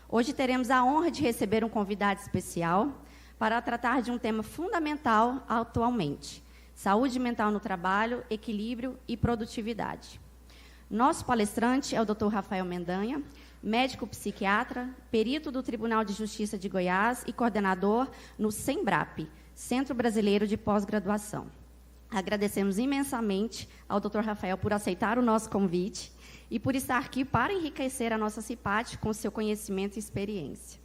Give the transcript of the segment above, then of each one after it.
Hoje teremos a honra de receber um convidado especial para tratar de um tema fundamental atualmente: saúde mental no trabalho, equilíbrio e produtividade. Nosso palestrante é o Dr. Rafael Mendanha, médico psiquiatra, perito do Tribunal de Justiça de Goiás e coordenador no SEMBRAP, Centro Brasileiro de Pós-Graduação. Agradecemos imensamente ao Dr. Rafael por aceitar o nosso convite e por estar aqui para enriquecer a nossa CIPAT com seu conhecimento e experiência.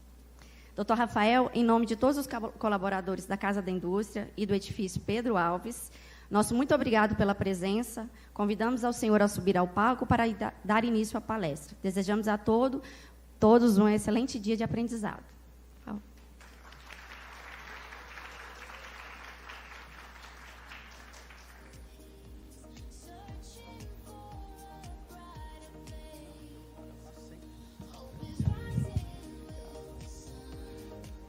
Dr. Rafael, em nome de todos os colaboradores da Casa da Indústria e do edifício Pedro Alves, nosso muito obrigado pela presença. Convidamos ao senhor a subir ao palco para dar início à palestra. Desejamos a todos um excelente dia de aprendizado.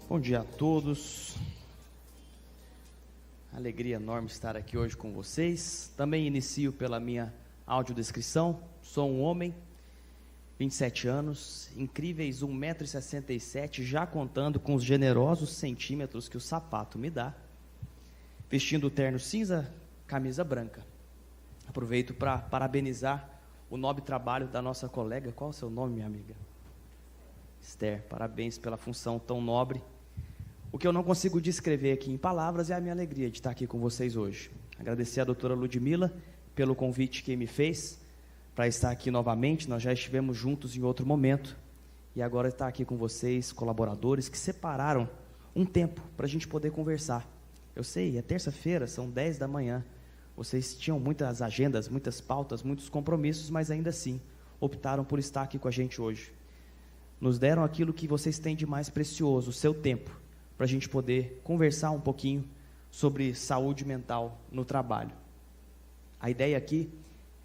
Bom dia a todos. Alegria enorme estar aqui hoje com vocês. Também inicio pela minha audiodescrição. Sou um homem, 27 anos, incríveis 1,67 m, já contando com os generosos centímetros que o sapato me dá. Vestindo terno cinza, camisa branca. Aproveito para parabenizar o nobre trabalho da nossa colega. Qual é o seu nome, minha amiga? Esther, parabéns pela função tão nobre. O que eu não consigo descrever aqui em palavras é a minha alegria de estar aqui com vocês hoje. Agradecer à doutora Ludmila pelo convite que me fez para estar aqui novamente. Nós já estivemos juntos em outro momento e agora estar aqui com vocês, colaboradores, que separaram um tempo para a gente poder conversar. Eu sei, é terça-feira, são 10 da manhã. Vocês tinham muitas agendas, muitas pautas, muitos compromissos, mas ainda assim optaram por estar aqui com a gente hoje. Nos deram aquilo que vocês têm de mais precioso, o seu tempo, para a gente poder conversar um pouquinho sobre saúde mental no trabalho. A ideia aqui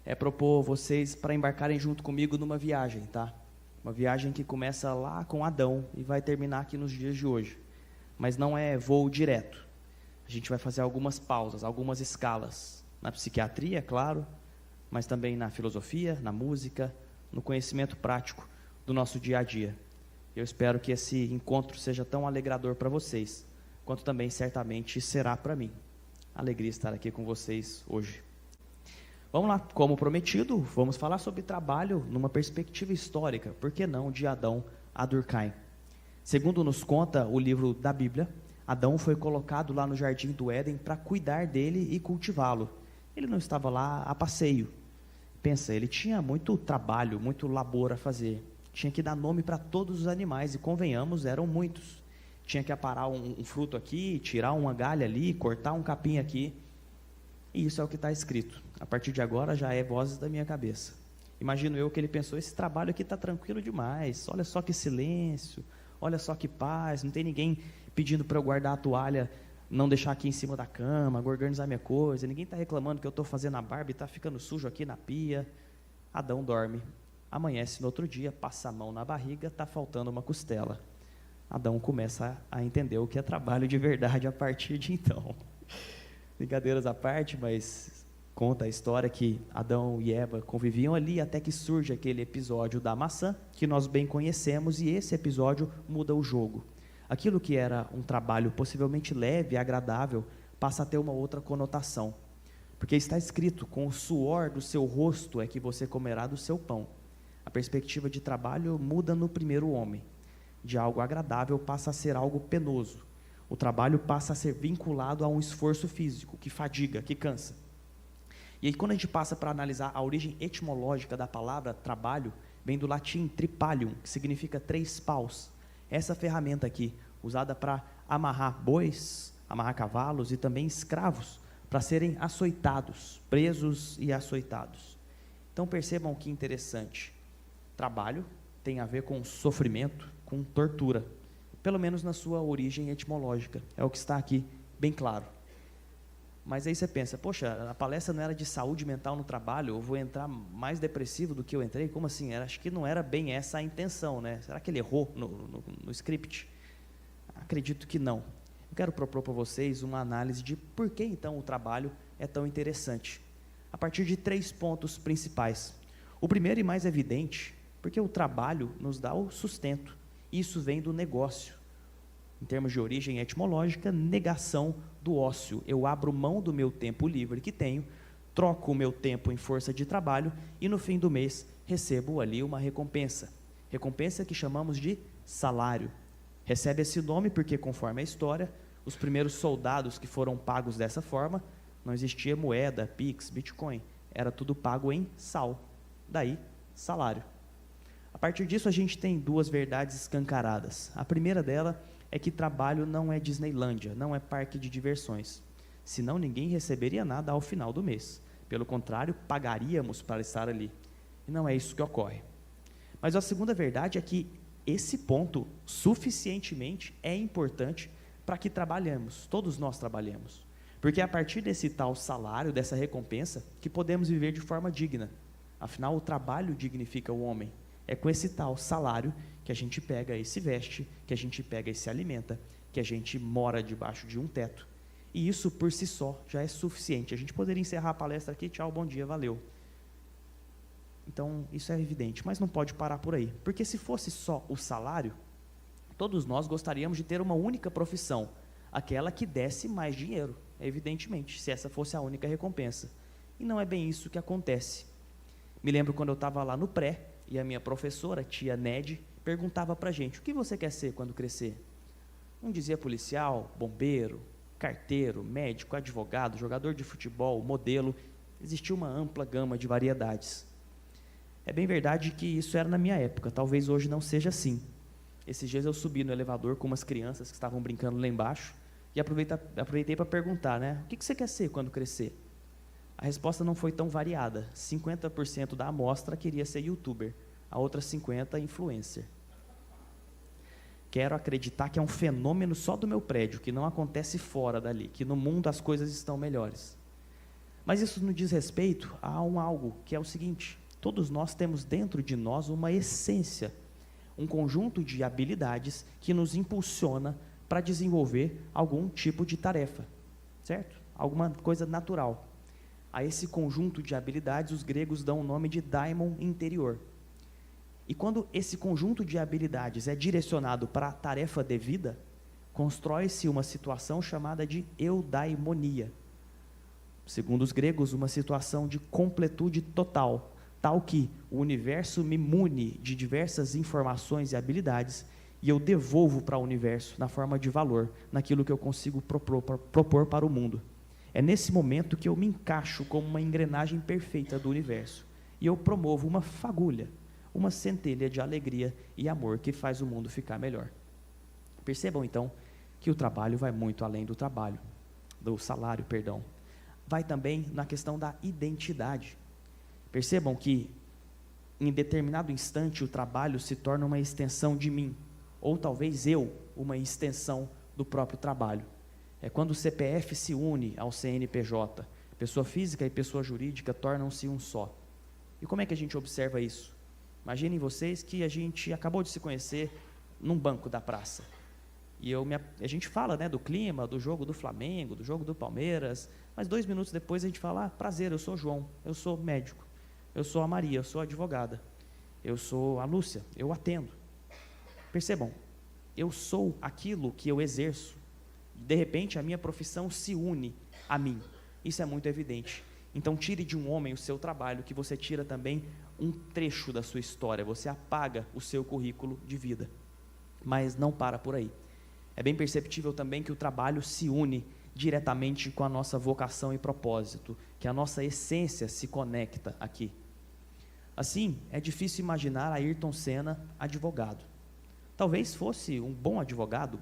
é propor vocês para embarcarem junto comigo numa viagem, tá? Uma viagem que começa lá com Adão e vai terminar aqui nos dias de hoje. Mas não é voo direto. A gente vai fazer algumas pausas, algumas escalas. Na psiquiatria, é claro, mas também na filosofia, na música, no conhecimento prático do nosso dia a dia. Eu espero que esse encontro seja tão alegrador para vocês, quanto também certamente será para mim. Alegria estar aqui com vocês hoje. Vamos lá, como prometido, vamos falar sobre trabalho numa perspectiva histórica, por que não, de Adão a Durkheim. Segundo nos conta o livro da Bíblia, Adão foi colocado lá no Jardim do Éden para cuidar dele e cultivá-lo. Ele não estava lá a passeio. Pensa, ele tinha muito trabalho, muito labor a fazer. Tinha que dar nome para todos os animais, e convenhamos, eram muitos. Tinha que aparar um fruto aqui, tirar uma galha ali, cortar um capim aqui. E isso é o que está escrito. A partir de agora já é vozes da minha cabeça. Imagino eu que ele pensou, esse trabalho aqui está tranquilo demais, olha só que silêncio, olha só que paz, não tem ninguém pedindo para eu guardar a toalha, não deixar aqui em cima da cama, organizar minha coisa, ninguém está reclamando que eu estou fazendo a barba e está ficando sujo aqui na pia. Adão dorme. Amanhece no outro dia, passa a mão na barriga, está faltando uma costela. Adão começa a entender o que é trabalho de verdade a partir de então. Brincadeiras à parte, mas conta a história que Adão e Eva conviviam ali até que surge aquele episódio da maçã, que nós bem conhecemos, e esse episódio muda o jogo. Aquilo que era um trabalho possivelmente leve e agradável, passa a ter uma outra conotação. Porque está escrito, com o suor do seu rosto é que você comerá do seu pão. A perspectiva de trabalho muda no primeiro homem. De algo agradável passa a ser algo penoso. O trabalho passa a ser vinculado a um esforço físico, que fadiga, que cansa. E aí, quando a gente passa para analisar a origem etimológica da palavra trabalho, vem do latim tripalium, que significa 3 paus. Essa ferramenta aqui, usada para amarrar bois, amarrar cavalos e também escravos, para serem açoitados, presos e açoitados. Então percebam que interessante. Trabalho tem a ver com sofrimento, com tortura, pelo menos na sua origem etimológica, é o que está aqui bem claro. Mas aí você pensa, poxa, a palestra não era de saúde mental no trabalho, eu vou entrar mais depressivo do que eu entrei? Como assim? Acho que não era bem essa a intenção, né? Será que ele errou no script? Acredito que não. Eu quero propor para vocês uma análise de por que então o trabalho é tão interessante, a partir de 3 pontos principais. O primeiro e mais evidente, porque o trabalho nos dá o sustento. Isso vem do negócio. Em termos de origem etimológica, negação do ócio. Eu abro mão do meu tempo livre que tenho, troco o meu tempo em força de trabalho e no fim do mês recebo ali uma recompensa. Recompensa que chamamos de salário. Recebe esse nome porque, conforme a história, os primeiros soldados que foram pagos dessa forma, não existia moeda, Pix, Bitcoin, era tudo pago em sal. Daí, salário. A partir disso, a gente tem duas verdades escancaradas. A primeira dela é que trabalho não é Disneylândia, não é parque de diversões. Senão, ninguém receberia nada ao final do mês. Pelo contrário, pagaríamos para estar ali. E não é isso que ocorre. Mas a segunda verdade é que esse ponto, suficientemente, é importante para que trabalhemos, todos nós trabalhemos. Porque é a partir desse tal salário, dessa recompensa, que podemos viver de forma digna. Afinal, o trabalho dignifica o homem. É com esse tal salário que a gente pega e se veste, que a gente pega e se alimenta, que a gente mora debaixo de um teto. E isso, por si só, já é suficiente. A gente poderia encerrar a palestra aqui, tchau, bom dia, valeu. Então, isso é evidente, mas não pode parar por aí. Porque se fosse só o salário, todos nós gostaríamos de ter uma única profissão, aquela que desse mais dinheiro, evidentemente, se essa fosse a única recompensa. E não é bem isso que acontece. Me lembro quando eu estava lá no pré, e a minha professora, tia Ned, perguntava para a gente, o que você quer ser quando crescer? Um dizia policial, bombeiro, carteiro, médico, advogado, jogador de futebol, modelo. Existia uma ampla gama de variedades. É bem verdade que isso era na minha época, talvez hoje não seja assim. Esses dias eu subi no elevador com umas crianças que estavam brincando lá embaixo e aproveitei para perguntar, né? O que você quer ser quando crescer? A resposta não foi tão variada. 50% da amostra queria ser youtuber, a outra 50% influencer. Quero acreditar que é um fenômeno só do meu prédio, que não acontece fora dali, que no mundo as coisas estão melhores. Mas isso nos diz respeito a algo que é o seguinte: todos nós temos dentro de nós uma essência, um conjunto de habilidades que nos impulsiona para desenvolver algum tipo de tarefa, certo? Alguma coisa natural. A esse conjunto de habilidades, os gregos dão o nome de daimon interior. E quando esse conjunto de habilidades é direcionado para a tarefa devida, constrói-se uma situação chamada de eudaimonia. Segundo os gregos, uma situação de completude total, tal que o universo me mune de diversas informações e habilidades e eu devolvo para o universo na forma de valor, naquilo que eu consigo propor para o mundo. É nesse momento que eu me encaixo como uma engrenagem perfeita do universo e eu promovo uma fagulha, uma centelha de alegria e amor que faz o mundo ficar melhor. Percebam então que o trabalho vai muito além do trabalho, do salário, perdão. Vai também na questão da identidade. Percebam que em determinado instante o trabalho se torna uma extensão de mim, ou talvez eu, uma extensão do próprio trabalho. É quando o CPF se une ao CNPJ, pessoa física e pessoa jurídica tornam-se um só. E como é que a gente observa isso? Imaginem vocês que a gente acabou de se conhecer num banco da praça. E a gente fala, né, do clima, do jogo do Flamengo, do jogo do Palmeiras, mas 2 minutos depois a gente fala, prazer, eu sou o João, eu sou médico, eu sou a Maria, eu sou advogada, eu sou a Lúcia, eu atendo. Percebam, eu sou aquilo que eu exerço. De repente, a minha profissão se une a mim. Isso é muito evidente. Então, tire de um homem o seu trabalho, que você tira também um trecho da sua história. Você apaga o seu currículo de vida. Mas não para por aí. É bem perceptível também que o trabalho se une diretamente com a nossa vocação e propósito, que a nossa essência se conecta aqui. Assim, é difícil imaginar Ayrton Senna advogado. Talvez fosse um bom advogado,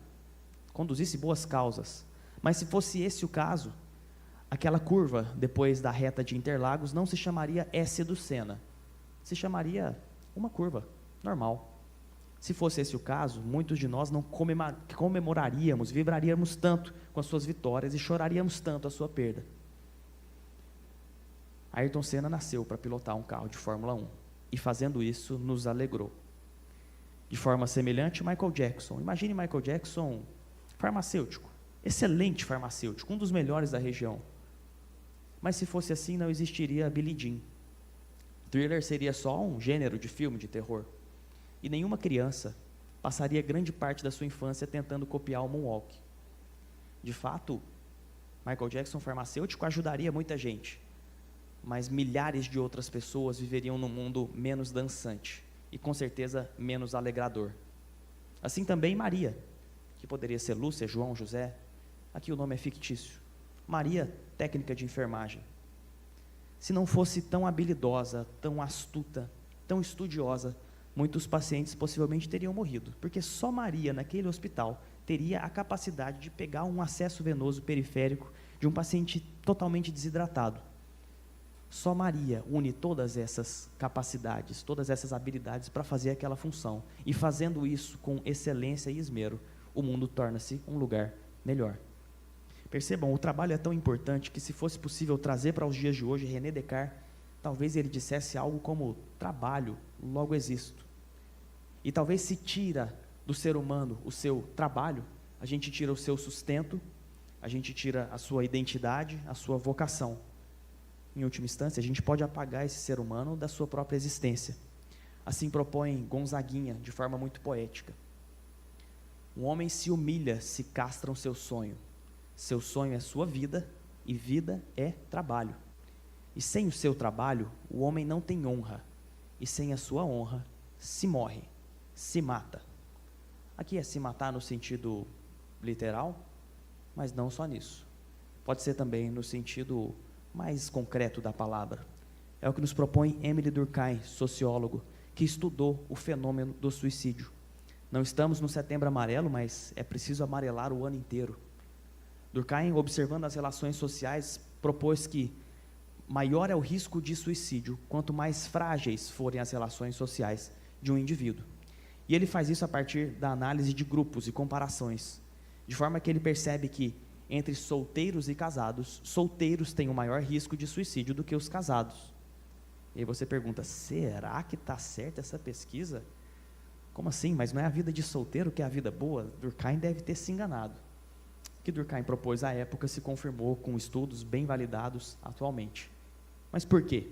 conduzisse boas causas, mas se fosse esse o caso, aquela curva depois da reta de Interlagos não se chamaria S do Senna, se chamaria uma curva normal. Se fosse esse o caso, muitos de nós não comemoraríamos, vibraríamos tanto com as suas vitórias e choraríamos tanto a sua perda. Ayrton Senna nasceu para pilotar um carro de Fórmula 1 e fazendo isso nos alegrou. De forma semelhante, Michael Jackson. Imagine Michael Jackson farmacêutico, excelente farmacêutico, um dos melhores da região. Mas se fosse assim, não existiria Billie Jean. Thriller seria só um gênero de filme de terror. E nenhuma criança passaria grande parte da sua infância tentando copiar o moonwalk. De fato, Michael Jackson, farmacêutico, ajudaria muita gente, mas milhares de outras pessoas viveriam num mundo menos dançante e, com certeza, menos alegrador. Assim também Maria, que poderia ser Lúcia, João, José, aqui o nome é fictício. Maria, técnica de enfermagem. Se não fosse tão habilidosa, tão astuta, tão estudiosa, muitos pacientes possivelmente teriam morrido, porque só Maria, naquele hospital, teria a capacidade de pegar um acesso venoso periférico de um paciente totalmente desidratado. Só Maria une todas essas capacidades, todas essas habilidades para fazer aquela função. E fazendo isso com excelência e esmero, o mundo torna-se um lugar melhor. Percebam, o trabalho é tão importante que, se fosse possível trazer para os dias de hoje, René Descartes, talvez ele dissesse algo como: trabalho, logo existo. E talvez, se tira do ser humano o seu trabalho, a gente tira o seu sustento, a gente tira a sua identidade, a sua vocação. Em última instância, a gente pode apagar esse ser humano da sua própria existência. Assim propõe Gonzaguinha, de forma muito poética. Um homem se humilha se castra o seu sonho. Seu sonho é sua vida, e vida é trabalho. E sem o seu trabalho, o homem não tem honra. E sem a sua honra, se morre, se mata. Aqui é se matar no sentido literal, mas não só nisso. Pode ser também no sentido mais concreto da palavra. É o que nos propõe Émile Durkheim, sociólogo, que estudou o fenômeno do suicídio. Não estamos no Setembro Amarelo, mas é preciso amarelar o ano inteiro. Durkheim, observando as relações sociais, propôs que maior é o risco de suicídio quanto mais frágeis forem as relações sociais de um indivíduo. E ele faz isso a partir da análise de grupos e comparações, de forma que ele percebe que, entre solteiros e casados, solteiros têm o maior risco de suicídio do que os casados. E aí você pergunta: será que está certa essa pesquisa? Como assim? Mas não é a vida de solteiro que é a vida boa? Durkheim deve ter se enganado. O que Durkheim propôs à época se confirmou com estudos bem validados atualmente. Mas por quê?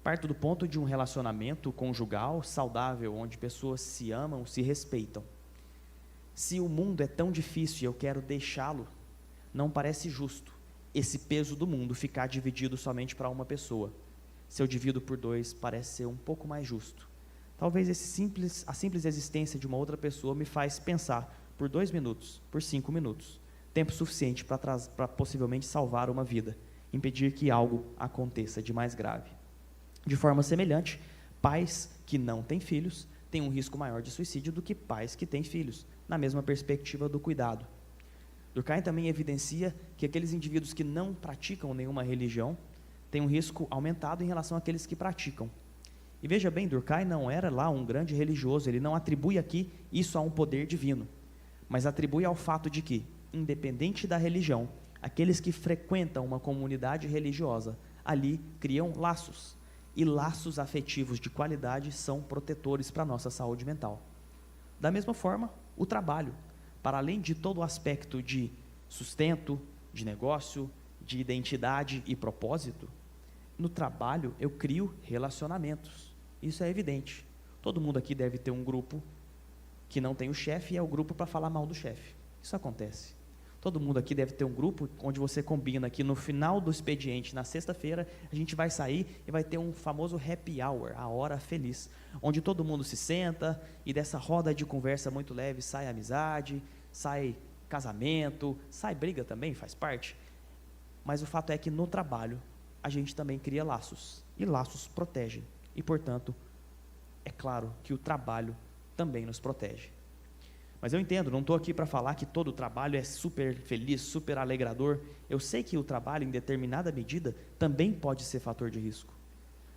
Parto do ponto de um relacionamento conjugal saudável, onde pessoas se amam, se respeitam. Se o mundo é tão difícil e eu quero deixá-lo, não parece justo esse peso do mundo ficar dividido somente para uma pessoa. Se eu divido por dois, parece ser um pouco mais justo. Talvez a simples existência de uma outra pessoa me faz pensar por 2 minutos, por 5 minutos, tempo suficiente para possivelmente salvar uma vida, impedir que algo aconteça de mais grave. De forma semelhante, pais que não têm filhos têm um risco maior de suicídio do que pais que têm filhos, na mesma perspectiva do cuidado. Durkheim também evidencia que aqueles indivíduos que não praticam nenhuma religião têm um risco aumentado em relação àqueles que praticam. E veja bem, Durkheim não era lá um grande religioso, ele não atribui aqui isso a um poder divino, mas atribui ao fato de que, independente da religião, aqueles que frequentam uma comunidade religiosa ali criam laços, e laços afetivos de qualidade são protetores para a nossa saúde mental. Da mesma forma, o trabalho, para além de todo o aspecto de sustento, de negócio, de identidade e propósito, no trabalho eu crio relacionamentos. Isso é evidente. Todo mundo aqui deve ter um grupo que não tem o chefe e é o grupo para falar mal do chefe. Isso acontece. Todo mundo aqui deve ter um grupo onde você combina que no final do expediente, na sexta-feira, a gente vai sair e vai ter um famoso happy hour, a hora feliz, onde todo mundo se senta e dessa roda de conversa muito leve sai amizade, sai casamento, sai briga também, faz parte. Mas o fato é que no trabalho a gente também cria laços, e laços protegem. E, portanto, é claro que o trabalho também nos protege. Mas eu entendo, não estou aqui para falar que todo o trabalho é super feliz, super alegrador. Eu sei que o trabalho, em determinada medida, também pode ser fator de risco.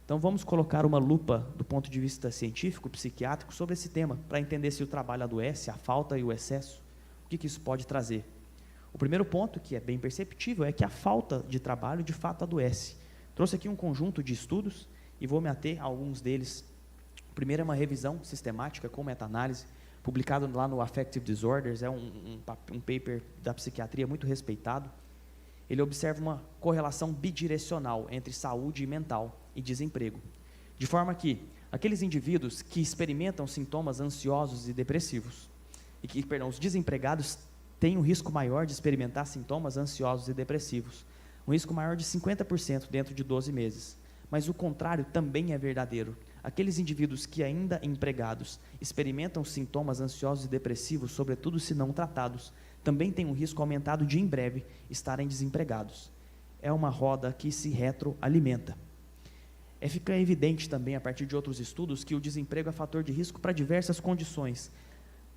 Então, vamos colocar uma lupa do ponto de vista científico, psiquiátrico, sobre esse tema, para entender se o trabalho adoece, a falta e o excesso, o que isso pode trazer. O primeiro ponto, que é bem perceptível, é que a falta de trabalho, de fato, adoece. Trouxe aqui um conjunto de estudos, e vou me ater a alguns deles. O primeiro é uma revisão sistemática com meta-análise, publicado lá no Affective Disorders, é um paper da psiquiatria muito respeitado. Ele observa uma correlação bidirecional entre saúde mental e desemprego, de forma que Aqueles indivíduos que experimentam sintomas ansiosos e depressivos, os desempregados têm um risco maior de experimentar sintomas ansiosos e depressivos, um risco maior de 50% dentro de 12 meses. Mas o contrário também é verdadeiro. Aqueles indivíduos que ainda empregados experimentam sintomas ansiosos e depressivos, sobretudo se não tratados, também têm um risco aumentado de em breve estarem desempregados. É uma roda que se retroalimenta. Fica evidente também, a partir de outros estudos, que o desemprego é fator de risco para diversas condições.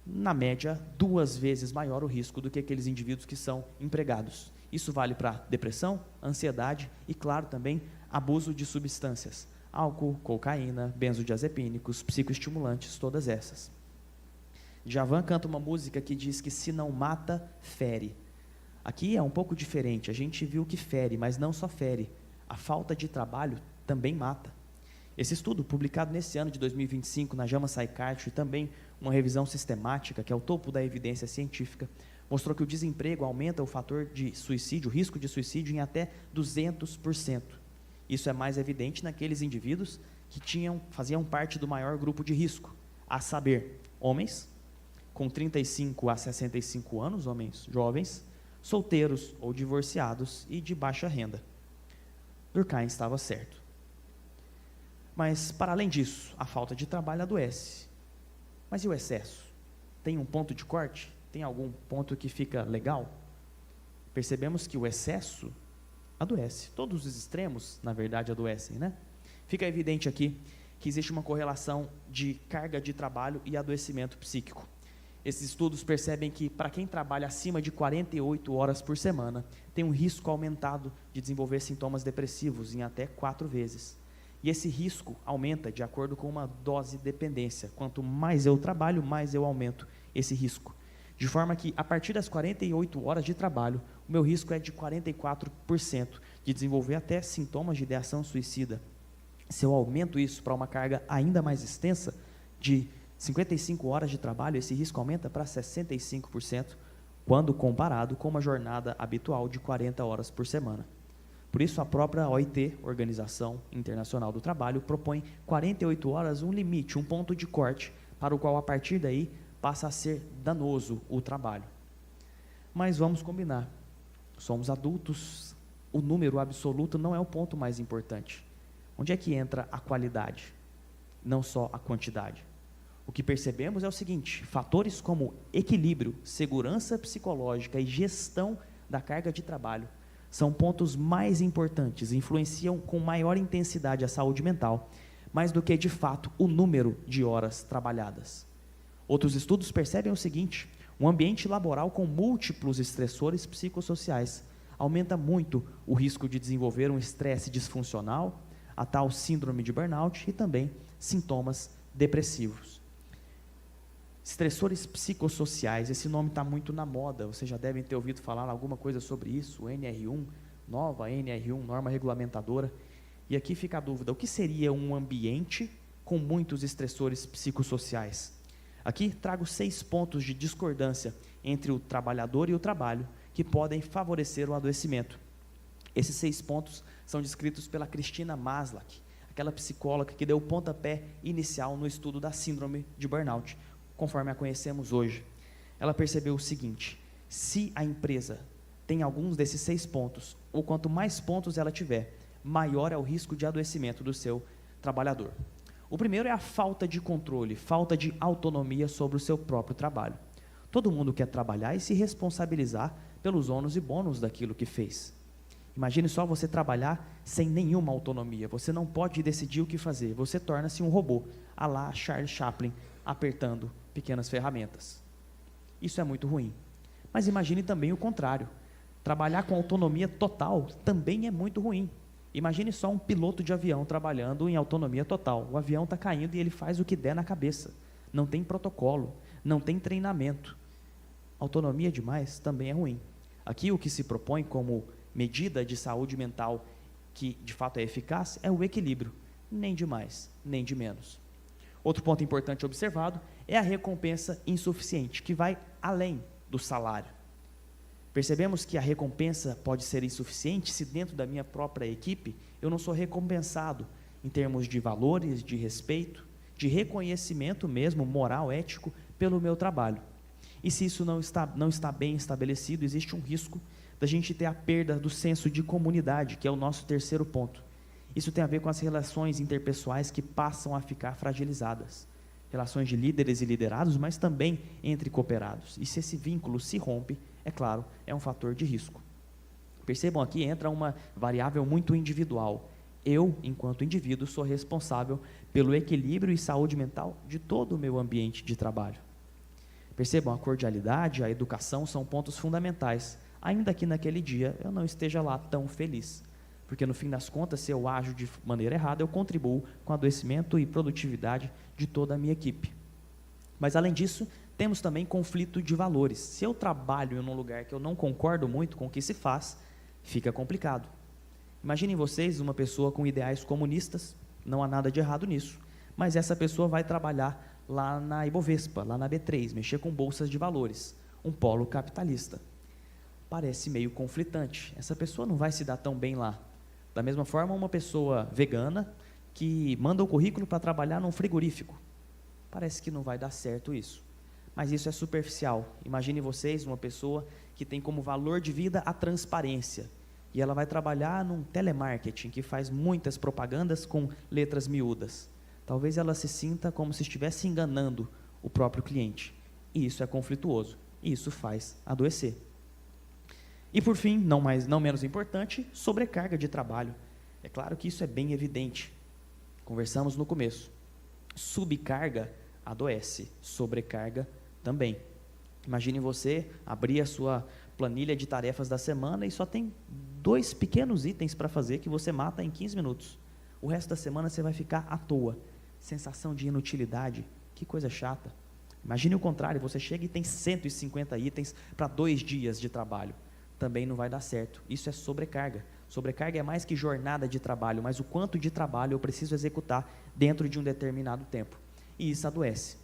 Na média, 2 vezes maior o risco do que aqueles indivíduos que são empregados. Isso vale para depressão, ansiedade e, claro, também abuso de substâncias. Álcool, cocaína, benzodiazepínicos, psicoestimulantes, todas essas. Djavan canta uma música que diz que se não mata, fere. Aqui é um pouco diferente, a gente viu que fere, mas não só fere. A falta de trabalho também mata. Esse estudo, publicado nesse ano de 2025 na JAMA Psychiatry, e também uma revisão sistemática, que é o topo da evidência científica, mostrou que o desemprego aumenta o fator de suicídio, o risco de suicídio, em até 200%. Isso é mais evidente naqueles indivíduos que faziam parte do maior grupo de risco, a saber, homens com 35 a 65 anos, homens jovens, solteiros ou divorciados e de baixa renda. Durkheim estava certo. Mas, para além disso, a falta de trabalho adoece. Mas e o excesso? Tem um ponto de corte? Tem algum ponto que fica legal? Percebemos que o excesso adoece. Todos os extremos, na verdade, adoecem, né? Fica evidente aqui que existe uma correlação de carga de trabalho e adoecimento psíquico. Esses estudos percebem que, para quem trabalha acima de 48 horas por semana, tem um risco aumentado de desenvolver sintomas depressivos em até 4 vezes. E esse risco aumenta de acordo com uma dose dependência. Quanto mais eu trabalho, mais eu aumento esse risco. De forma que, a partir das 48 horas de trabalho, o meu risco é de 44% de desenvolver até sintomas de ideação suicida. Se eu aumento isso para uma carga ainda mais extensa, de 55 horas de trabalho, esse risco aumenta para 65%, quando comparado com uma jornada habitual de 40 horas por semana. Por isso, a própria OIT, Organização Internacional do Trabalho, propõe 48 horas um limite, um ponto de corte, para o qual, a partir daí, passa a ser danoso o trabalho. Mas vamos combinar, somos adultos, o número absoluto não é o ponto mais importante. Onde é que entra a qualidade, não só a quantidade? O que percebemos é o seguinte: fatores como equilíbrio, segurança psicológica e gestão da carga de trabalho são pontos mais importantes, influenciam com maior intensidade a saúde mental, mais do que, de fato, o número de horas trabalhadas. Outros estudos percebem o seguinte: um ambiente laboral com múltiplos estressores psicossociais aumenta muito o risco de desenvolver um estresse disfuncional, a tal síndrome de burnout e também sintomas depressivos. Estressores psicossociais, esse nome está muito na moda, vocês já devem ter ouvido falar alguma coisa sobre isso, o NR1, nova NR1, norma regulamentadora. E aqui fica a dúvida: o que seria um ambiente com muitos estressores psicossociais? Aqui trago 6 pontos de discordância entre o trabalhador e o trabalho que podem favorecer o adoecimento. Esses 6 pontos são descritos pela Cristina Maslach, aquela psicóloga que deu o pontapé inicial no estudo da síndrome de burnout, conforme a conhecemos hoje. Ela percebeu o seguinte: se a empresa tem alguns desses 6 pontos, ou quanto mais pontos ela tiver, maior é o risco de adoecimento do seu trabalhador. O primeiro é a falta de controle, falta de autonomia sobre o seu próprio trabalho. Todo mundo quer trabalhar e se responsabilizar pelos ônus e bônus daquilo que fez. Imagine só você trabalhar sem nenhuma autonomia, você não pode decidir o que fazer, você torna-se um robô, à la Charles Chaplin, apertando pequenas ferramentas. Isso é muito ruim. Mas imagine também o contrário. Trabalhar com autonomia total também é muito ruim. Imagine só um piloto de avião trabalhando em autonomia total. O avião está caindo e ele faz o que der na cabeça. Não tem protocolo, não tem treinamento. Autonomia demais também é ruim. Aqui o que se propõe como medida de saúde mental que de fato é eficaz é o equilíbrio. Nem de mais, nem de menos. Outro ponto importante observado é a recompensa insuficiente, que vai além do salário. Percebemos que a recompensa pode ser insuficiente se dentro da minha própria equipe eu não sou recompensado em termos de valores, de respeito, de reconhecimento mesmo, moral, ético, pelo meu trabalho. E se isso não está bem estabelecido, existe um risco da gente ter a perda do senso de comunidade, que é o nosso terceiro ponto. Isso tem a ver com as relações interpessoais que passam a ficar fragilizadas. Relações de líderes e liderados, mas também entre cooperados. E se esse vínculo se rompe, é claro, é um fator de risco. Percebam, aqui entra uma variável muito individual. Eu, enquanto indivíduo, sou responsável pelo equilíbrio e saúde mental de todo o meu ambiente de trabalho. Percebam, a cordialidade, a educação são pontos fundamentais, ainda que naquele dia eu não esteja lá tão feliz. Porque, no fim das contas, se eu ajo de maneira errada, eu contribuo com o adoecimento e produtividade de toda a minha equipe. Mas, além disso, temos também conflito de valores. Se eu trabalho em um lugar que eu não concordo muito com o que se faz, fica complicado. Imaginem vocês uma pessoa com ideais comunistas, não há nada de errado nisso, mas essa pessoa vai trabalhar lá na Ibovespa, lá na B3, mexer com bolsas de valores, um polo capitalista. Parece meio conflitante, essa pessoa não vai se dar tão bem lá. Da mesma forma, uma pessoa vegana que manda o currículo para trabalhar num frigorífico. Parece que não vai dar certo isso. Mas isso é superficial. Imagine vocês uma pessoa que tem como valor de vida a transparência. E ela vai trabalhar num telemarketing que faz muitas propagandas com letras miúdas. Talvez ela se sinta como se estivesse enganando o próprio cliente. E isso é conflituoso. E isso faz adoecer. E por fim, não menos importante, sobrecarga de trabalho. É claro que isso é bem evidente. Conversamos no começo. Subcarga adoece, sobrecarga também. Imagine você abrir a sua planilha de tarefas da semana e só tem 2 pequenos itens para fazer que você mata em 15 minutos. O resto da semana você vai ficar à toa. Sensação de inutilidade, que coisa chata. Imagine o contrário, você chega e tem 150 itens para 2 dias de trabalho. Também não vai dar certo. Isso é sobrecarga. Sobrecarga é mais que jornada de trabalho, mas o quanto de trabalho eu preciso executar dentro de um determinado tempo. E isso adoece.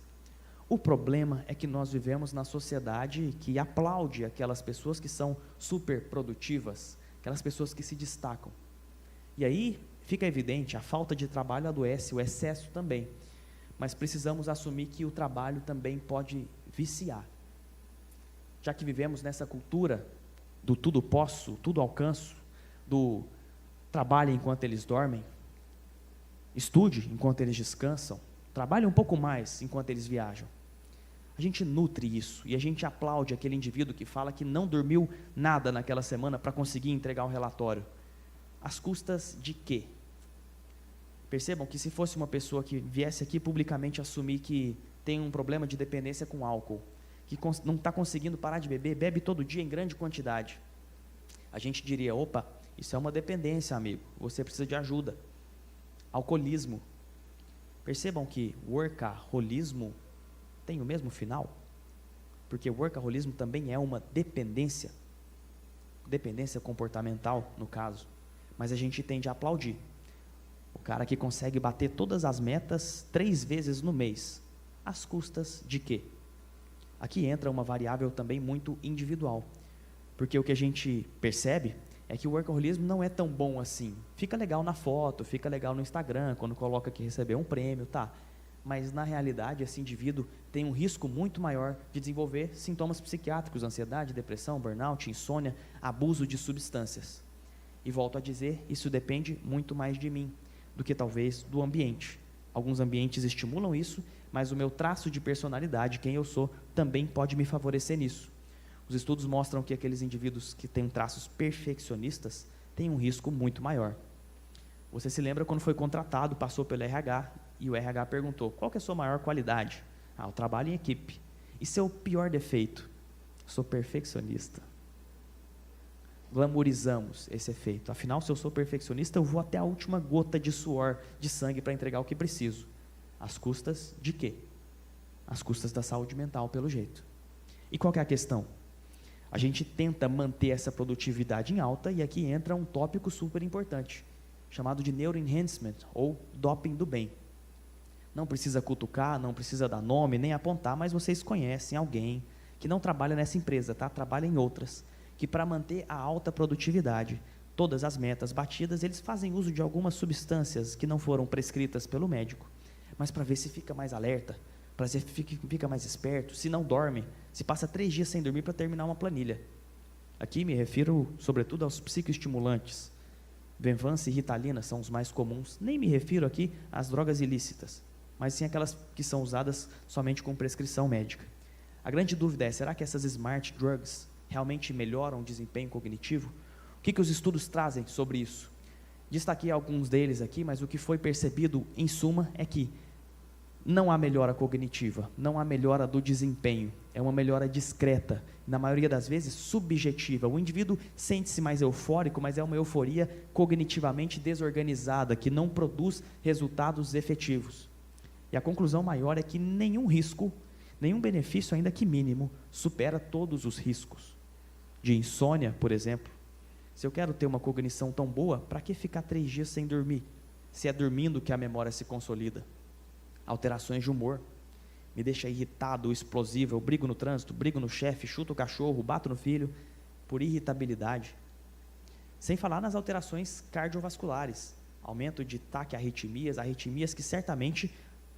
O problema é que nós vivemos na sociedade que aplaude aquelas pessoas que são super produtivas, aquelas pessoas que se destacam. E aí fica evidente, a falta de trabalho adoece, o excesso também. Mas precisamos assumir que o trabalho também pode viciar. Já que vivemos nessa cultura do tudo posso, tudo alcanço, do trabalhe enquanto eles dormem, estude enquanto eles descansam, trabalhe um pouco mais enquanto eles viajam. A gente nutre isso e a gente aplaude aquele indivíduo que fala que não dormiu nada naquela semana para conseguir entregar um relatório. Às custas de quê? Percebam que se fosse uma pessoa que viesse aqui publicamente assumir que tem um problema de dependência com álcool, que não está conseguindo parar de beber, bebe todo dia em grande quantidade, a gente diria, opa, isso é uma dependência, amigo, você precisa de ajuda. Alcoolismo. Percebam que workaholismo tem o mesmo final, porque workaholismo também é uma dependência comportamental, no caso, mas a gente tende a aplaudir. O cara que consegue bater todas as metas 3 vezes no mês, às custas de quê? Aqui entra uma variável também muito individual, porque o que a gente percebe é que o workaholismo não é tão bom assim. Fica legal na foto, fica legal no Instagram, quando coloca que recebeu um prêmio, tá. Mas na realidade esse indivíduo tem um risco muito maior de desenvolver sintomas psiquiátricos, ansiedade, depressão, burnout, insônia, abuso de substâncias. E volto a dizer, isso depende muito mais de mim do que talvez do ambiente. Alguns ambientes estimulam isso, mas o meu traço de personalidade, quem eu sou, também pode me favorecer nisso. Os estudos mostram que aqueles indivíduos que têm traços perfeccionistas têm um risco muito maior. Você se lembra quando foi contratado, passou pelo RH, e o RH perguntou, qual que é a sua maior qualidade? O trabalho em equipe. E seu pior defeito? Sou perfeccionista. Glamourizamos esse efeito. Afinal, se eu sou perfeccionista, eu vou até a última gota de suor, de sangue para entregar o que preciso. Às custas de quê? Às custas da saúde mental, pelo jeito. E qual que é a questão? A gente tenta manter essa produtividade em alta e aqui entra um tópico super importante, chamado de neuroenhancement, ou doping do bem. Não precisa cutucar, não precisa dar nome, nem apontar, mas vocês conhecem alguém que não trabalha nessa empresa, tá? Trabalha em outras, que para manter a alta produtividade, todas as metas batidas, eles fazem uso de algumas substâncias que não foram prescritas pelo médico, mas para ver se fica mais alerta, para ver se fica mais esperto, se não dorme, se passa 3 dias sem dormir para terminar uma planilha. Aqui me refiro, sobretudo, aos psicoestimulantes. Venvanse e Ritalina são os mais comuns. Nem me refiro aqui às drogas ilícitas, mas sim aquelas que são usadas somente com prescrição médica. A grande dúvida é, será que essas smart drugs realmente melhoram o desempenho cognitivo? O que os estudos trazem sobre isso? Destaquei alguns deles aqui, mas o que foi percebido, em suma, é que não há melhora cognitiva, não há melhora do desempenho, é uma melhora discreta, na maioria das vezes subjetiva. O indivíduo sente-se mais eufórico, mas é uma euforia cognitivamente desorganizada, que não produz resultados efetivos. E a conclusão maior é que nenhum risco, nenhum benefício, ainda que mínimo, supera todos os riscos. De insônia, por exemplo. Se eu quero ter uma cognição tão boa, para que ficar 3 dias sem dormir? Se é dormindo que a memória se consolida. Alterações de humor, me deixa irritado, explosivo, eu brigo no trânsito, brigo no chefe, chuto o cachorro, bato no filho, por irritabilidade. Sem falar nas alterações cardiovasculares, aumento de taquiarritmias, arritmias que certamente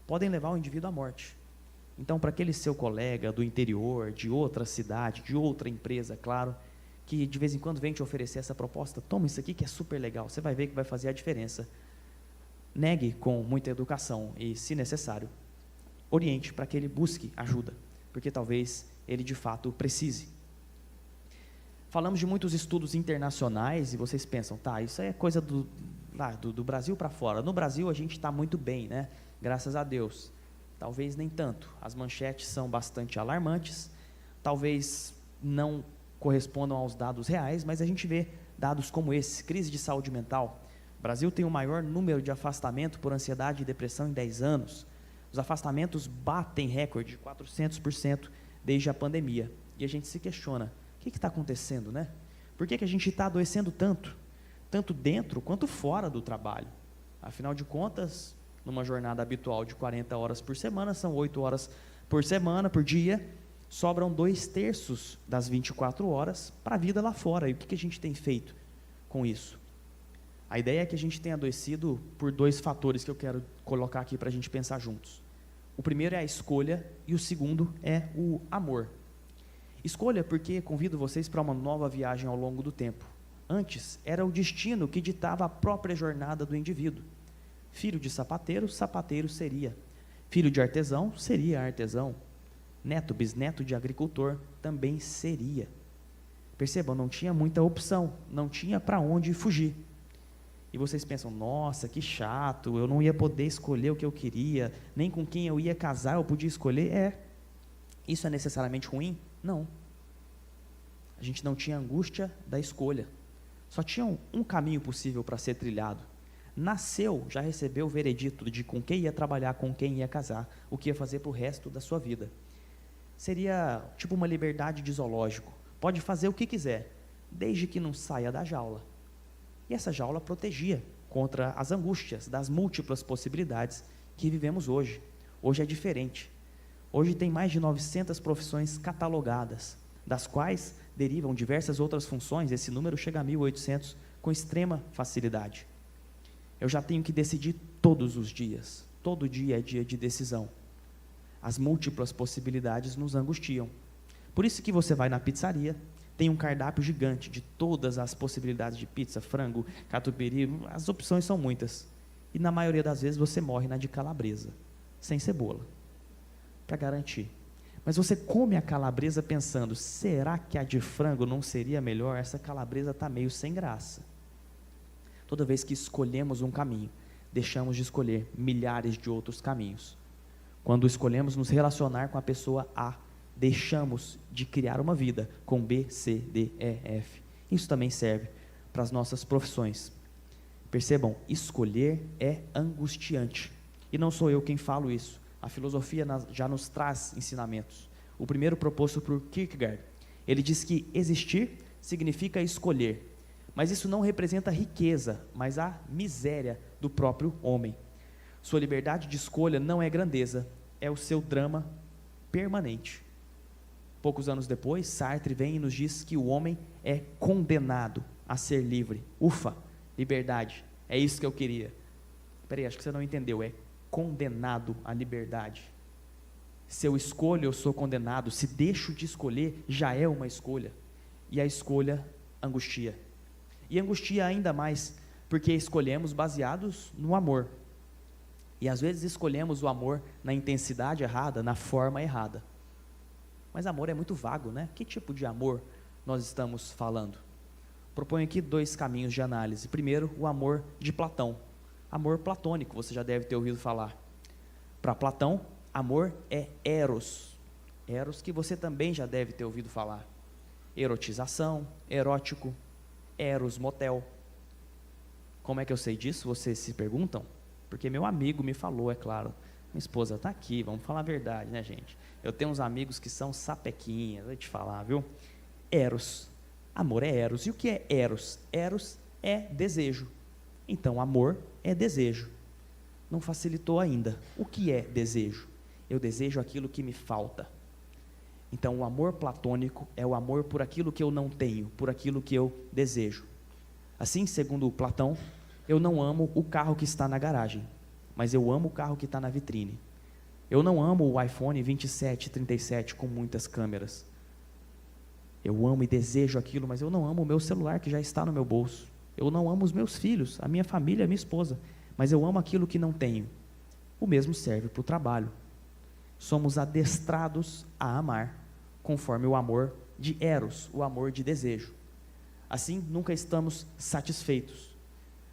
podem levar o indivíduo à morte. Então, para aquele seu colega do interior, de outra cidade, de outra empresa, claro, que de vez em quando vem te oferecer essa proposta, toma isso aqui que é super legal, você vai ver que vai fazer a diferença. Negue com muita educação e, se necessário, oriente para que ele busque ajuda, porque talvez ele de fato precise. Falamos de muitos estudos internacionais e vocês pensam, tá, isso é coisa do Brasil para fora. No Brasil a gente está muito bem, né? Graças a Deus. Talvez nem tanto. As manchetes são bastante alarmantes, talvez não correspondam aos dados reais, mas a gente vê dados como esse, crise de saúde mental. O Brasil tem o maior número de afastamento por ansiedade e depressão em 10 anos. Os afastamentos batem recorde de 400% desde a pandemia. E a gente se questiona, o que está acontecendo, né? Por que a gente está adoecendo tanto? Tanto dentro quanto fora do trabalho. Afinal de contas, numa jornada habitual de 40 horas por semana, são 8 horas por semana, por dia, sobram 2/3 das 24 horas para a vida lá fora. E o que a gente tem feito com isso? A ideia é que a gente tenha adoecido por 2 fatores que eu quero colocar aqui para a gente pensar juntos. O primeiro é a escolha e o segundo é o amor. Escolha porque convido vocês para uma nova viagem ao longo do tempo. Antes, era o destino que ditava a própria jornada do indivíduo. Filho de sapateiro, sapateiro seria. Filho de artesão, seria artesão. Neto, bisneto de agricultor, também seria. Percebam, não tinha muita opção, não tinha para onde fugir. E vocês pensam, nossa, que chato, eu não ia poder escolher o que eu queria, nem com quem eu ia casar eu podia escolher. Isso é necessariamente ruim? Não. A gente não tinha angústia da escolha. Só tinha um caminho possível para ser trilhado. Nasceu, já recebeu o veredito de com quem ia trabalhar, com quem ia casar, o que ia fazer para o resto da sua vida. Seria tipo uma liberdade de zoológico. Pode fazer o que quiser, desde que não saia da jaula. E essa jaula protegia contra as angústias das múltiplas possibilidades que vivemos hoje. Hoje é diferente. Hoje tem mais de 900 profissões catalogadas, das quais derivam diversas outras funções. Esse número chega a 1.800 com extrema facilidade. Eu já tenho que decidir todos os dias. Todo dia é dia de decisão. As múltiplas possibilidades nos angustiam. Por isso que você vai na pizzaria, tem um cardápio gigante de todas as possibilidades de pizza, frango, catupiry, as opções são muitas. E na maioria das vezes você morre na de calabresa, sem cebola, para garantir. Mas você come a calabresa pensando, será que a de frango não seria melhor? Essa calabresa está meio sem graça. Toda vez que escolhemos um caminho, deixamos de escolher milhares de outros caminhos. Quando escolhemos nos relacionar com a pessoa A, deixamos de criar uma vida com B, C, D, E, F. Isso também serve para as nossas profissões. Percebam, escolher é angustiante. E não sou eu quem falo isso. A filosofia já nos traz ensinamentos. O primeiro proposto por Kierkegaard, ele diz que existir significa escolher. Mas isso não representa riqueza, mas a miséria do próprio homem. Sua liberdade de escolha não é grandeza, é o seu drama permanente. Poucos anos depois, Sartre vem e nos diz que o homem é condenado a ser livre. Ufa, liberdade, é isso que eu queria. Peraí, acho que você não entendeu, é condenado à liberdade. Se eu escolho, eu sou condenado. Se deixo de escolher, já é uma escolha. E a escolha angustia. E angustia ainda mais, porque escolhemos baseados no amor. E às vezes escolhemos o amor na intensidade errada, na forma errada. Mas amor é muito vago, né? Que tipo de amor nós estamos falando? Proponho aqui 2 caminhos de análise. Primeiro, o amor de Platão. Amor platônico, você já deve ter ouvido falar. Para Platão, amor é eros. Eros que você também já deve ter ouvido falar. Erotização, erótico, eros, motel. Como é que eu sei disso? Vocês se perguntam? Porque meu amigo me falou, é claro. Minha esposa está aqui, vamos falar a verdade, né, gente? Eu tenho uns amigos que são sapequinhas, vou te falar, viu? Eros. Amor é eros. E o que é eros? Eros é desejo. Então, amor é desejo. Não facilitou ainda. O que é desejo? Eu desejo aquilo que me falta. Então, o amor platônico é o amor por aquilo que eu não tenho, por aquilo que eu desejo. Assim, segundo Platão, eu não amo o carro que está na garagem, mas eu amo o carro que está na vitrine. Eu não amo o iPhone 27, 37 com muitas câmeras. Eu amo e desejo aquilo, mas eu não amo o meu celular que já está no meu bolso. Eu não amo os meus filhos, a minha família, a minha esposa, mas eu amo aquilo que não tenho. O mesmo serve para o trabalho. Somos adestrados a amar, conforme o amor de eros, o amor de desejo. Assim, nunca estamos satisfeitos.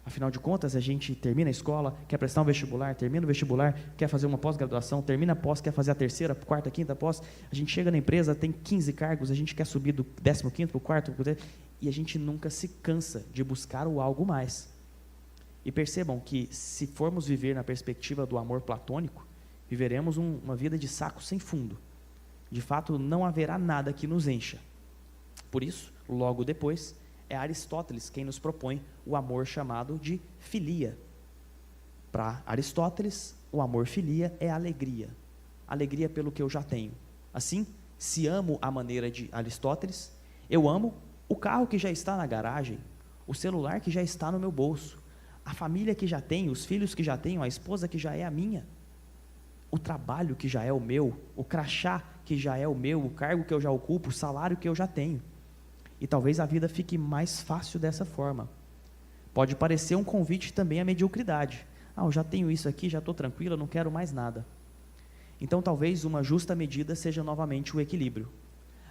Afinal de contas, a gente termina a escola, quer prestar um vestibular, termina o vestibular, quer fazer uma pós-graduação, termina a pós, quer fazer a terceira, quarta, quinta pós, a gente chega na empresa, tem 15 cargos, a gente quer subir do 15º para o 4º, e a gente nunca se cansa de buscar o algo mais. E percebam que, se formos viver na perspectiva do amor platônico, viveremos uma vida de saco sem fundo. De fato, não haverá nada que nos encha. Por isso, logo depois, é Aristóteles quem nos propõe o amor chamado de filia. Para Aristóteles, o amor filia é alegria. Alegria pelo que eu já tenho. Assim, se amo à maneira de Aristóteles, eu amo o carro que já está na garagem, o celular que já está no meu bolso, a família que já tenho, os filhos que já tenho, a esposa que já é a minha, o trabalho que já é o meu, o crachá que já é o meu, o cargo que eu já ocupo, o salário que eu já tenho. E talvez a vida fique mais fácil dessa forma. Pode parecer um convite também à mediocridade. Eu já tenho isso aqui, já estou tranquilo, não quero mais nada. Então talvez uma justa medida seja novamente o equilíbrio.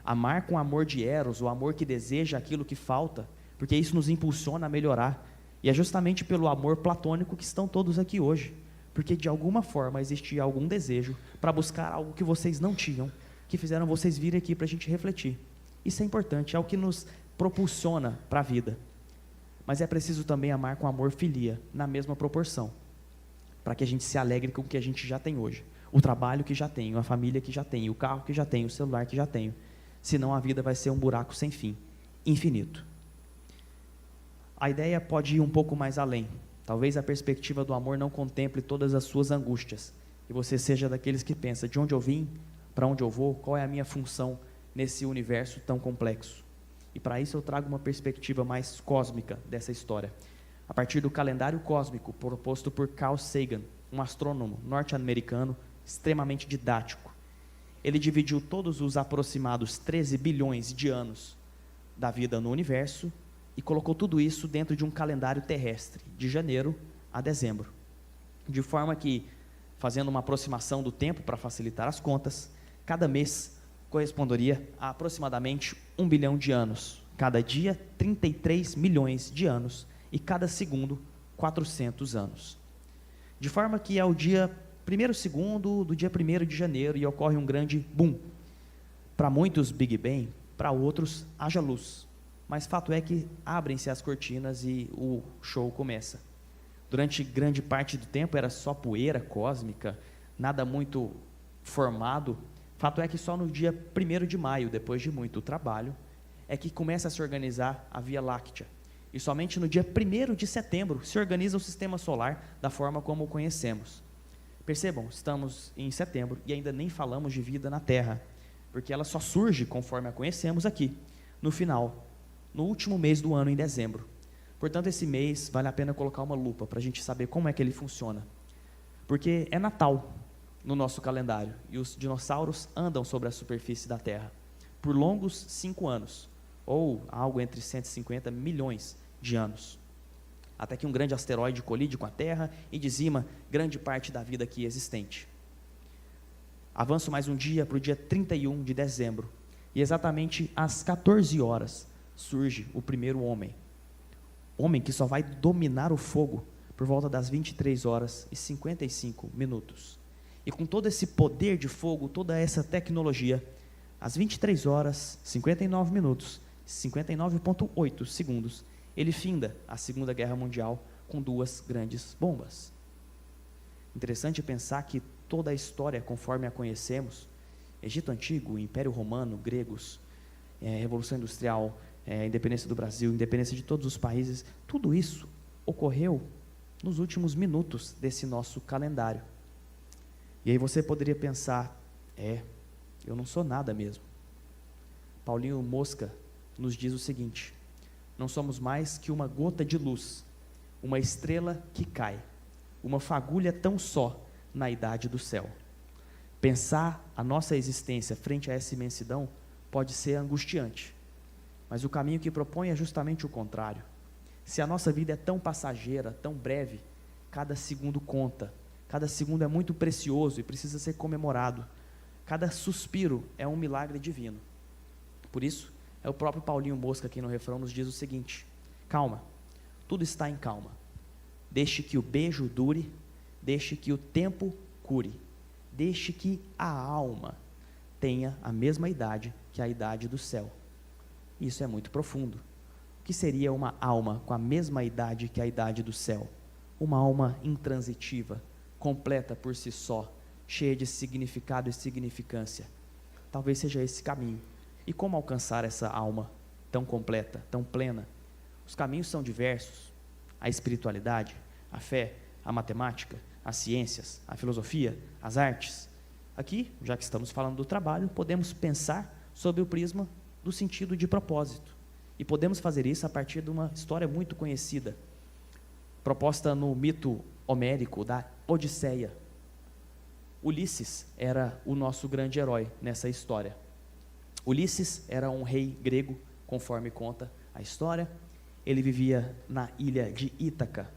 Amar com amor de eros, o amor que deseja aquilo que falta, porque isso nos impulsiona a melhorar. E é justamente pelo amor platônico que estão todos aqui hoje. Porque de alguma forma existia algum desejo para buscar algo que vocês não tinham, que fizeram vocês virem aqui para a gente refletir. Isso é importante, é o que nos propulsiona para a vida. Mas é preciso também amar com amor filia, na mesma proporção, para que a gente se alegre com o que a gente já tem hoje. O trabalho que já tenho, a família que já tenho, o carro que já tenho, o celular que já tenho. Senão a vida vai ser um buraco sem fim, infinito. A ideia pode ir um pouco mais além. Talvez a perspectiva do amor não contemple todas as suas angústias, e você seja daqueles que pensa, de onde eu vim, para onde eu vou, qual é a minha função nesse universo tão complexo. E para isso eu trago uma perspectiva mais cósmica dessa história, a partir do calendário cósmico proposto por Carl Sagan, um astrônomo norte-americano extremamente didático. Ele dividiu todos os aproximados 13 bilhões de anos da vida no universo e colocou tudo isso dentro de um calendário terrestre, de janeiro a dezembro. De forma que, fazendo uma aproximação do tempo para facilitar as contas, cada mês corresponderia a aproximadamente 1 bilhão de anos. Cada dia, 33 milhões de anos. E cada segundo, 400 anos. De forma que é o dia 1º segundo do dia 1º de janeiro e ocorre um grande boom. Para muitos, Big Bang, para outros, haja luz. Mas fato é que abrem-se as cortinas e o show começa. Durante grande parte do tempo era só poeira cósmica, nada muito formado. Fato é que só no dia 1º de maio, depois de muito trabalho, é que começa a se organizar a Via Láctea. E somente no dia 1º de setembro se organiza o sistema solar da forma como o conhecemos. Percebam, estamos em setembro e ainda nem falamos de vida na Terra, porque ela só surge conforme a conhecemos aqui, no final no último mês do ano, em dezembro. Portanto, esse mês vale a pena colocar uma lupa para a gente saber como é que ele funciona. Porque é Natal no nosso calendário e os dinossauros andam sobre a superfície da Terra por longos 5 anos, ou algo entre 150 milhões de anos. Até que um grande asteroide colide com a Terra e dizima grande parte da vida aqui existente. Avanço mais um dia para o dia 31 de dezembro, e exatamente às 14 horas surge o primeiro homem. Homem que só vai dominar o fogo por volta das 23 horas e 55 minutos. E com todo esse poder de fogo, toda essa tecnologia, às 23 horas, 59 minutos, 59,8 segundos, ele finda a Segunda Guerra Mundial com 2 grandes bombas. Interessante pensar que toda a história, conforme a conhecemos, Egito Antigo, Império Romano, gregos, Revolução Industrial, independência do Brasil, independência de todos os países, tudo isso ocorreu nos últimos minutos desse nosso calendário. E aí você poderia pensar, eu não sou nada mesmo. Paulinho Mosca nos diz o seguinte: não somos mais que uma gota de luz, uma estrela que cai, uma fagulha tão só na idade do céu. Pensar a nossa existência frente a essa imensidão pode ser angustiante, mas o caminho que propõe é justamente o contrário. Se a nossa vida é tão passageira, tão breve, cada segundo conta, cada segundo é muito precioso e precisa ser comemorado, cada suspiro é um milagre divino. Por isso, é o próprio Paulinho Mosca quem no refrão nos diz o seguinte: calma, tudo está em calma, deixe que o beijo dure, deixe que o tempo cure, deixe que a alma tenha a mesma idade que a idade do céu. Isso é muito profundo. O que seria uma alma com a mesma idade que a idade do céu? Uma alma intransitiva, completa por si só, cheia de significado e significância. Talvez seja esse caminho. E como alcançar essa alma tão completa, tão plena? Os caminhos são diversos: a espiritualidade, a fé, a matemática, as ciências, a filosofia, as artes. Aqui, já que estamos falando do trabalho, podemos pensar sobre o prisma do sentido de propósito. E podemos fazer isso a partir de uma história muito conhecida, proposta no mito homérico da Odisseia. Ulisses era o nosso grande herói nessa história. Ulisses era um rei grego, conforme conta a história. Ele vivia na ilha de Ítaca.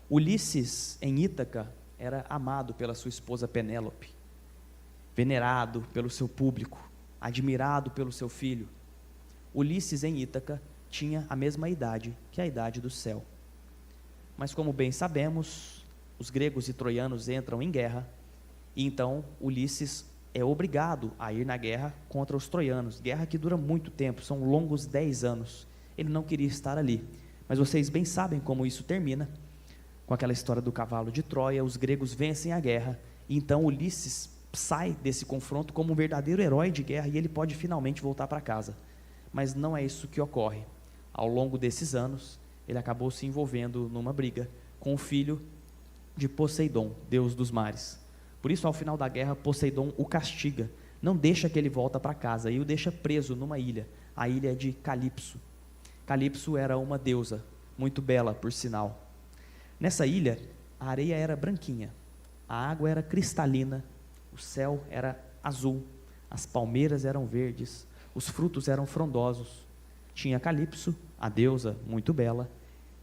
Ulisses, em Ítaca, era amado pela sua esposa Penélope, venerado pelo seu público, admirado pelo seu filho. Ulisses, em Ítaca, tinha a mesma idade que a idade do céu. Mas, como bem sabemos, os gregos e troianos entram em guerra, e então Ulisses é obrigado a ir na guerra contra os troianos, guerra que dura muito tempo, são longos 10 anos. Ele não queria estar ali, mas vocês bem sabem como isso termina, com aquela história do cavalo de Troia. Os gregos vencem a guerra, e então Ulisses sai desse confronto como um verdadeiro herói de guerra, e ele pode finalmente voltar para casa. Mas não é isso que ocorre. Ao longo desses anos, ele acabou se envolvendo numa briga com o filho de Poseidon, deus dos mares. Por isso, ao final da guerra, Poseidon o castiga, não deixa que ele volta para casa, e o deixa preso numa ilha, a ilha de Calipso. Calipso era uma deusa, muito bela, por sinal. Nessa ilha, a areia era branquinha, a água era cristalina, o céu era azul, as palmeiras eram verdes, os frutos eram frondosos. Tinha Calipso, a deusa muito bela,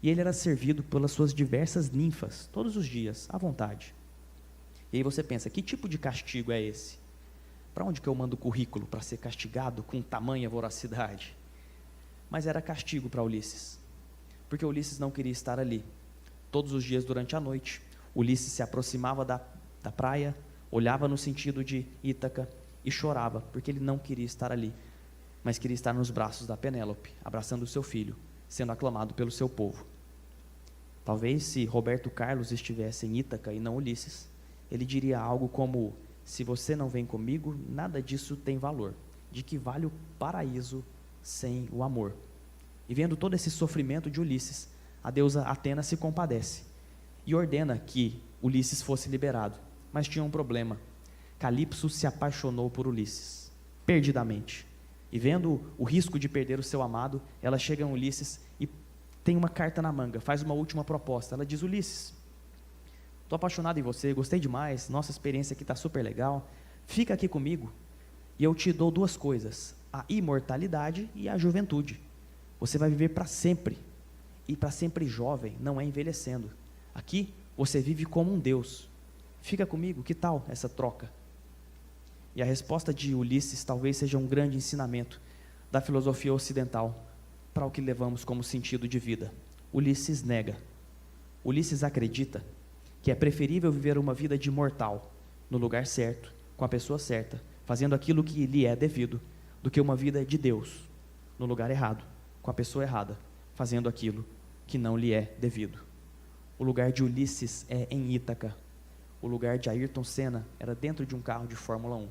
e ele era servido pelas suas diversas ninfas, todos os dias, à vontade. E aí você pensa, que tipo de castigo é esse? Para onde que eu mando o currículo para ser castigado com tamanha voracidade? Mas era castigo para Ulisses, porque Ulisses não queria estar ali. Todos os dias durante a noite, Ulisses se aproximava da praia, olhava no sentido de Ítaca e chorava, porque ele não queria estar ali, mas queria estar nos braços da Penélope, abraçando o seu filho, sendo aclamado pelo seu povo. Talvez se Roberto Carlos estivesse em Ítaca e não Ulisses, ele diria algo como: se você não vem comigo, nada disso tem valor. De que vale o paraíso sem o amor? E vendo todo esse sofrimento de Ulisses, a deusa Atena se compadece e ordena que Ulisses fosse liberado. Mas tinha um problema: Calipso se apaixonou por Ulisses, perdidamente, E vendo o risco de perder o seu amado, ela chega a Ulisses e tem uma carta na manga, faz uma última proposta. Ela diz: Ulisses, estou apaixonado em você, gostei demais, nossa experiência aqui está super legal, fica aqui comigo e eu te dou 2 coisas, a imortalidade e a juventude. Você vai viver para sempre, e para sempre jovem, não é envelhecendo. Aqui você vive como um Deus. Fica comigo, que tal essa troca? E a resposta de Ulisses talvez seja um grande ensinamento da filosofia ocidental para o que levamos como sentido de vida. Ulisses nega. Ulisses acredita que é preferível viver uma vida de mortal, no lugar certo, com a pessoa certa, fazendo aquilo que lhe é devido, do que uma vida de Deus, no lugar errado, com a pessoa errada, fazendo aquilo que não lhe é devido. O lugar de Ulisses é em Ítaca. O lugar de Ayrton Senna era dentro de um carro de Fórmula 1.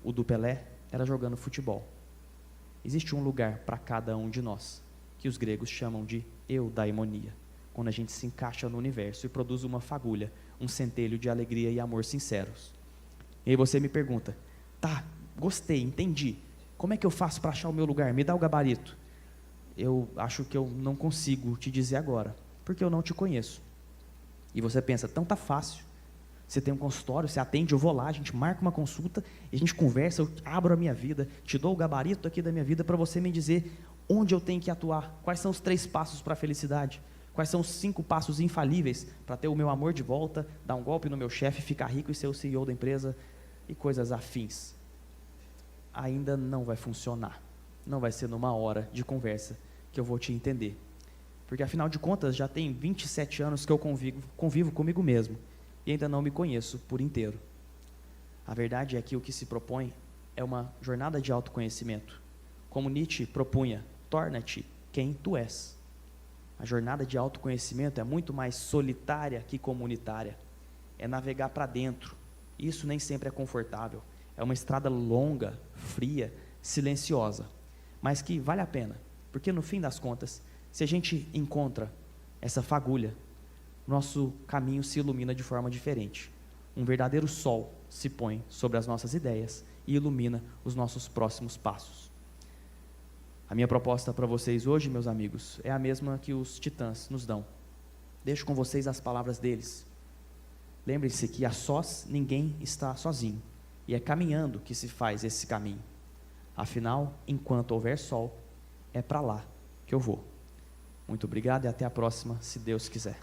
O do Pelé era jogando futebol. Existe um lugar para cada um de nós, que os gregos chamam de eudaimonia, quando a gente se encaixa no universo e produz uma fagulha, um centelho de alegria e amor sinceros. E aí você me pergunta: tá, gostei, entendi, como é que eu faço para achar o meu lugar? Me dá o gabarito. Eu acho que eu não consigo te dizer agora, porque eu não te conheço. E você pensa: então tá fácil, você tem um consultório, você atende, eu vou lá, a gente marca uma consulta, e a gente conversa, eu abro a minha vida, te dou o gabarito aqui da minha vida para você me dizer onde eu tenho que atuar, quais são os 3 passos para a felicidade, quais são os 5 passos infalíveis para ter o meu amor de volta, dar um golpe no meu chefe, ficar rico e ser o CEO da empresa e coisas afins. Ainda não vai funcionar, não vai ser numa hora de conversa que eu vou te entender, porque afinal de contas já tem 27 anos que eu convivo comigo mesmo, e ainda não me conheço por inteiro. A verdade é que o que se propõe é uma jornada de autoconhecimento. Como Nietzsche propunha: torna-te quem tu és. A jornada de autoconhecimento é muito mais solitária que comunitária. É navegar para dentro. Isso nem sempre é confortável. É uma estrada longa, fria, silenciosa, mas que vale a pena, porque no fim das contas, se a gente encontra essa fagulha, nosso caminho se ilumina de forma diferente. Um verdadeiro sol se põe sobre as nossas ideias e ilumina os nossos próximos passos. A minha proposta para vocês hoje, meus amigos, é a mesma que os titãs nos dão. Deixo com vocês as palavras deles. Lembre-se que a sós ninguém está sozinho, e é caminhando que se faz esse caminho. Afinal, enquanto houver sol, é para lá que eu vou. Muito obrigado e até a próxima, se Deus quiser.